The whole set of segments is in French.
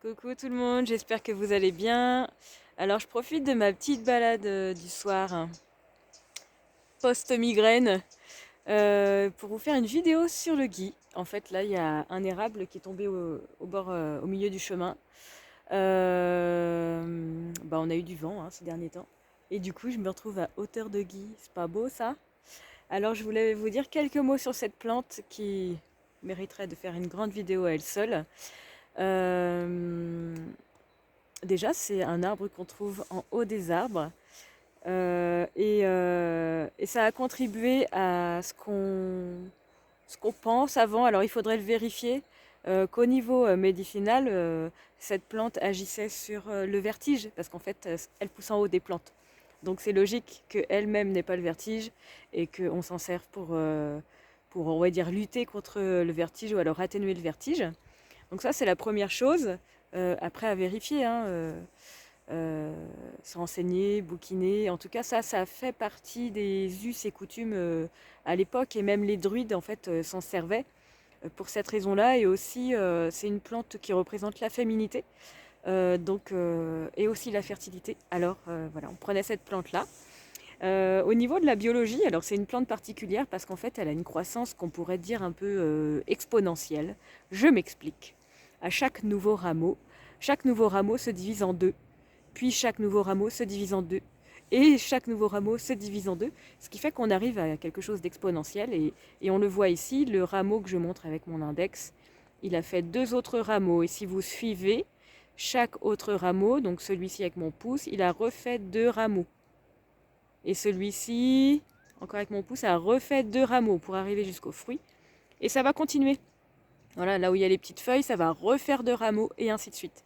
Coucou tout le monde, j'espère que vous allez bien. Alors je profite de ma petite balade du soir, post-migraine, pour vous faire une vidéo sur le gui. En fait là il y a un érable qui est tombé au bord, au milieu du chemin. On a eu du vent ces derniers temps. Et du coup je me retrouve à hauteur de gui. C'est pas beau ça? Alors je voulais vous dire quelques mots sur cette plante qui mériterait de faire une grande vidéo à elle seule. Euh, Déjà, c'est un arbre qu'on trouve en haut des arbres. Et ça a contribué à ce qu'on pense avant. Alors, il faudrait le vérifier. Qu'au niveau médicinal, cette plante agissait sur le vertige, parce qu'en fait, elle pousse en haut des plantes. Donc, c'est logique qu'elle-même n'ait pas le vertige et qu'on s'en serve pour, on va dire, lutter contre le vertige ou alors atténuer le vertige. Donc ça, c'est la première chose. Après, à vérifier, se renseigner, bouquiner. En tout cas, ça fait partie des us et coutumes à l'époque. Et même les druides, en fait, s'en servaient pour cette raison-là. Et aussi, c'est une plante qui représente la féminité. Et aussi la fertilité. Alors, voilà, on prenait cette plante-là. Au niveau de la biologie, alors c'est une plante particulière parce qu'en fait, elle a une croissance qu'on pourrait dire un peu exponentielle. Je m'explique. À chaque nouveau rameau se divise en deux, puis chaque nouveau rameau se divise en deux, et chaque nouveau rameau se divise en deux, ce qui fait qu'on arrive à quelque chose d'exponentiel, et on le voit ici, le rameau que je montre avec mon index, il a fait deux autres rameaux, et si vous suivez, chaque autre rameau, donc celui-ci avec mon pouce, il a refait deux rameaux. Et celui-ci, encore avec mon pouce, a refait deux rameaux pour arriver jusqu'au fruit. Et ça va continuer. Voilà, là où il y a les petites feuilles, ça va refaire deux rameaux et ainsi de suite.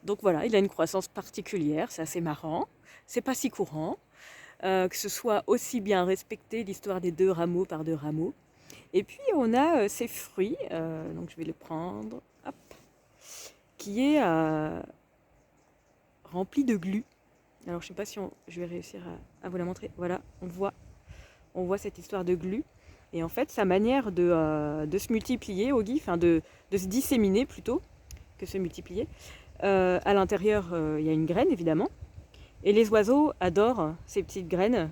Donc voilà, il a une croissance particulière, c'est assez marrant. C'est pas si courant que ce soit aussi bien respecté l'histoire des deux rameaux par deux rameaux. Et puis on a ces fruits, donc je vais le prendre, hop, qui est rempli de glu. Alors je sais pas si je vais réussir à vous la montrer. Voilà, on voit cette histoire de glu. Et en fait, sa manière de se multiplier au gui, enfin de se disséminer plutôt que se multiplier, à l'intérieur, il y a une graine évidemment. Et les oiseaux adorent ces petites graines,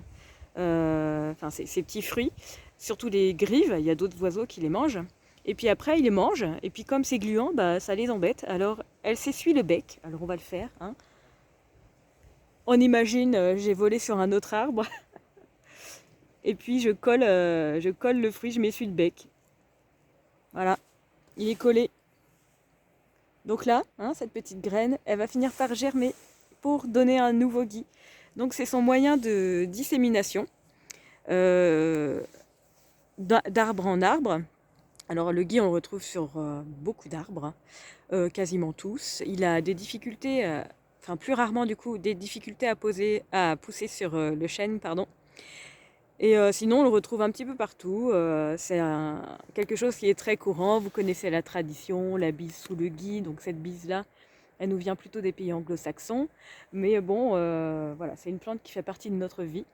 ces petits fruits, surtout les grives, il y a d'autres oiseaux qui les mangent. Et puis après, ils les mangent, et puis comme c'est gluant, bah, ça les embête. Alors, elles s'essuient le bec, alors on va le faire. On imagine, j'ai volé sur un autre arbre, et puis je colle le fruit, je m'essuie le bec. Voilà, il est collé. Donc là, cette petite graine, elle va finir par germer pour donner un nouveau gui. Donc c'est son moyen de dissémination d'arbre en arbre. Alors le gui, on le retrouve sur beaucoup d'arbres, quasiment tous. Il a des difficultés, plus rarement du coup, des difficultés à pousser sur le chêne, pardon. Et sinon, on le retrouve un petit peu partout. C'est quelque chose qui est très courant. Vous connaissez la tradition, la bise sous le gui. Donc cette bise-là, elle nous vient plutôt des pays anglo-saxons. Mais bon, voilà, c'est une plante qui fait partie de notre vie.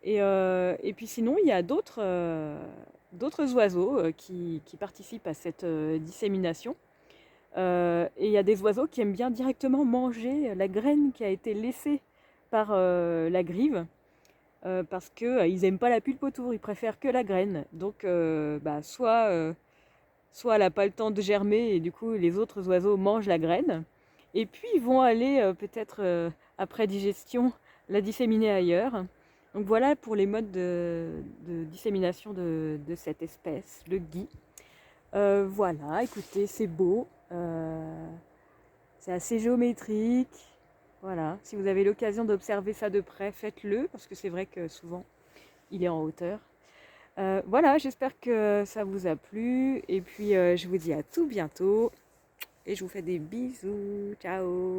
Et puis sinon, il y a d'autres oiseaux qui participent à cette dissémination. Et il y a des oiseaux qui aiment bien directement manger la graine qui a été laissée par la grive. Parce qu'ils n'aiment pas la pulpe autour, ils préfèrent que la graine. Donc, soit elle n'a pas le temps de germer et du coup les autres oiseaux mangent la graine. Et puis ils vont aller peut-être après digestion la disséminer ailleurs. Donc voilà pour les modes de dissémination de cette espèce, le gui. Voilà, écoutez, c'est beau. C'est assez géométrique. Voilà, si vous avez l'occasion d'observer ça de près, faites-le, parce que c'est vrai que souvent, il est en hauteur. Voilà, j'espère que ça vous a plu. Et puis, je vous dis à tout bientôt. Et je vous fais des bisous. Ciao!